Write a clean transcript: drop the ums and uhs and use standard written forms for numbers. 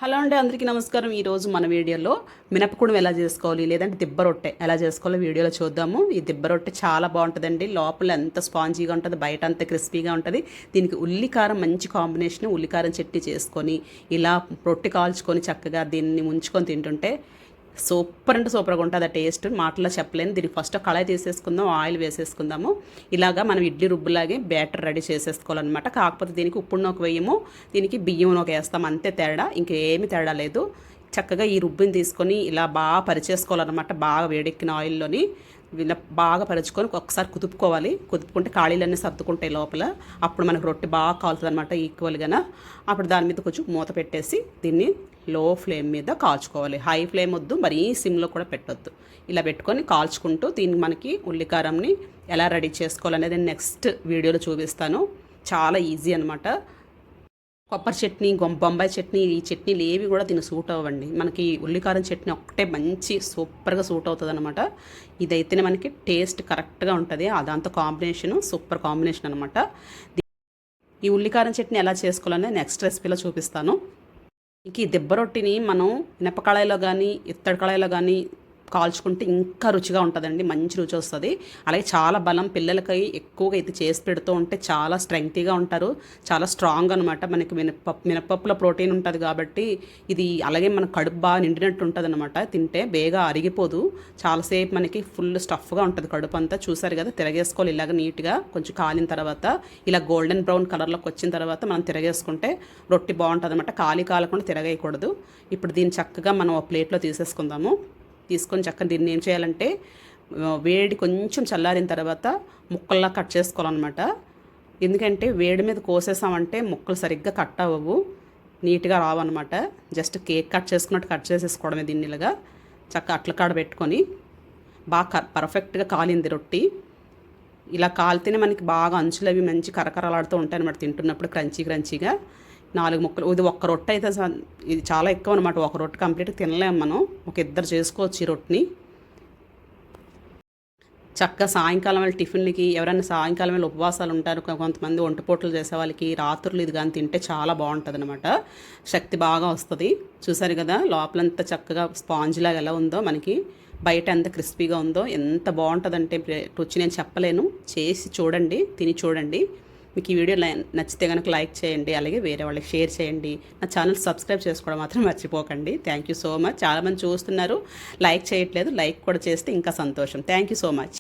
Hello అండి, అందరికీ నమస్కారం. ఈరోజు మన వీడియోలో మినపకుడుం ఎలా చేసుకోవాలి, లేదంటే దిబ్బ రొట్టె ఎలా చేసుకోవాలో వీడియోలో చూద్దాము. ఈ దిబ్బ రొట్టె చాలా బాగుంటుందండి. లోపల ఎంత స్పాంజీగా ఉంటుంది, బయట అంత క్రిస్పీగా ఉంటుంది. దీనికి ఉల్లికారం మంచి కాంబినేషన్. ఉల్లికారం చట్నీ చేసుకొని ఇలా రొట్టె కాల్చుకొని చక్కగా దీన్ని ముంచుకొని తింటుంటే సూపర్ అంటే సూపర్గా ఉంటుంది. ఆ టేస్ట్ మాటల్లో చెప్పలేను. దీనికి ఫస్ట్ కళాయి తీసేసుకుందాం, ఆయిల్ వేసేసుకుందాము. ఇలాగా మనం ఇడ్లీ రుబ్బులాగే బ్యాటర్ రెడీ చేసేసుకోవాలన్నమాట. కాకపోతే దీనికి ఉప్పుడు నూక వేయము, దీనికి బియ్యం నూక వేస్తాం, అంతే తేడా, ఇంకేమీ తేడా లేదు. చక్కగా ఈ రుబ్బిని తీసుకొని ఇలా బాగా పరిచేసుకోవాలన్నమాట. బాగా వేడెక్కిన ఆయిల్లోని ఇలా బాగా పరుచుకొని ఒకసారి కుదుపుకోవాలి. కుదుపుకుంటే ఖాళీలన్నీ సర్దుకుంటాయి లోపల. అప్పుడు మనకు రొట్టె బాగా కాలుతుంది అనమాట ఈక్వల్గా. అప్పుడు దాని మీద కొంచెం మూత పెట్టేసి దీన్ని లో ఫ్లేమ్ మీద కాల్చుకోవాలి. హై ఫ్లేమ్ వద్దు, మరీ సిమ్లో కూడా పెట్టొద్దు. ఇలా పెట్టుకొని కాల్చుకుంటూ దీన్ని మనకి ఉల్లికారంని ఎలా రెడీ చేసుకోవాలనేది నెక్స్ట్ వీడియోలో చూపిస్తాను. చాలా ఈజీ అనమాట. కొబ్బరి చట్నీ, బొంబాయి చట్నీ, ఈ చట్నీలు ఏవి కూడా దీన్ని సూట్ అవ్వండి. మనకి ఉల్లికారం చట్నీ ఒక్కటే మంచి సూపర్గా సూట్ అవుతుంది అనమాట. ఇదైతేనే మనకి టేస్ట్ కరెక్ట్గా ఉంటుంది. దాంతో కాంబినేషను సూపర్ కాంబినేషన్ అనమాట. ఈ ఉల్లికారం చట్నీ ఎలా చేసుకోవాలనేది నెక్స్ట్ రెసిపీలో చూపిస్తాను. ఇంక ఈ దిబ్బ రొట్టిని మనం ఇనప కళాయిలో కానీ ఇత్తడి కళాయిలో కానీ కాల్చుకుంటే ఇంకా రుచిగా ఉంటుందండి. మంచి రుచి వస్తుంది. అలాగే చాలా బలం. పిల్లలకి ఎక్కువగా ఇది చేసి పెడుతూ ఉంటే చాలా స్ట్రెంగ్తీగా ఉంటారు, చాలా స్ట్రాంగ్ అనమాట. మనకి మినపప్పులో ప్రోటీన్ ఉంటుంది కాబట్టి ఇది అలాగే మన కడుపు బాగా నిండినట్టు ఉంటుంది అనమాట. తింటే బేగా అరిగిపోదు. చాలాసేపు మనకి ఫుల్ స్టఫ్గా ఉంటుంది కడుపు అంతా. చూసారు కదా, తిరగేసుకోవాలి ఇలాగ నీట్గా. కొంచెం కాలిన తర్వాత ఇలా గోల్డెన్ బ్రౌన్ కలర్లోకి వచ్చిన తర్వాత మనం తిరగేసుకుంటే రొట్టి బాగుంటుంది అనమాట. కాలకుండా తిరగేయకూడదు. ఇప్పుడు దీన్ని చక్కగా మనం ఒక ప్లేట్లో తీసేసుకుందాము. తీసుకొని చక్కగా దీన్ని ఏం చేయాలంటే వేడి కొంచెం చల్లారిన తర్వాత ముక్కల్లా కట్ చేసుకోవాలన్నమాట. ఎందుకంటే వేడి మీద కోసేసామంటే ముక్కలు సరిగ్గా కట్ అవ్వవు, నీట్గా రావన్నమాట. జస్ట్ కేక్ కట్ చేసుకున్నట్టు కట్ చేసేసుకోవడమే. దీన్ని ఇలాగా చక్కగా అట్ల కాడ పెట్టుకొని బాగా పర్ఫెక్ట్గా కాలింది రొట్టి. ఇలా కాలితేనే మనకి బాగా అంచులు అవి మంచి కరకరలాడుతూ ఉంటాయి అనమాట. తింటున్నప్పుడు క్రంచీగా 4 ముక్కలు. ఇది ఒక్క రొట్టె అయితే ఇది చాలా ఎక్కువ అనమాట. ఒక రొట్టె కంప్లీట్గా తినలేము మనం. ఒక ఇద్దరు చేసుకోవచ్చు ఈ రొట్టెని. చక్కగా సాయంకాలం వేళ టిఫిన్లకి, ఎవరైనా సాయంకాలం వేళ ఉపవాసాలు ఉంటారు, కొంతమంది ఒంటిపూటలు చేసే వాళ్ళకి రాత్రులు ఇది కానీ తింటే చాలా బాగుంటుంది అనమాట. శక్తి బాగా వస్తుంది. చూసారు కదా, లోపలంతా చక్కగా స్పాంజ్ లాగా ఎలా ఉందో, మనకి బయట ఎంత క్రిస్పీగా ఉందో, ఎంత బాగుంటుందంటే రుచి నేను చెప్పలేను. చేసి చూడండి, తిని చూడండి. మీకు ఈ వీడియో నచ్చితే కనుక లైక్ చేయండి, అలాగే వేరే వాళ్ళకి షేర్ చేయండి. నా ఛానల్ సబ్స్క్రైబ్ చేసుకోవడం మాత్రం మర్చిపోకండి. Thank you so much. చాలామంది చూస్తున్నారు, లైక్ చేయట్లేదు. లైక్ కూడా చేస్తే ఇంకా సంతోషం. Thank you so much.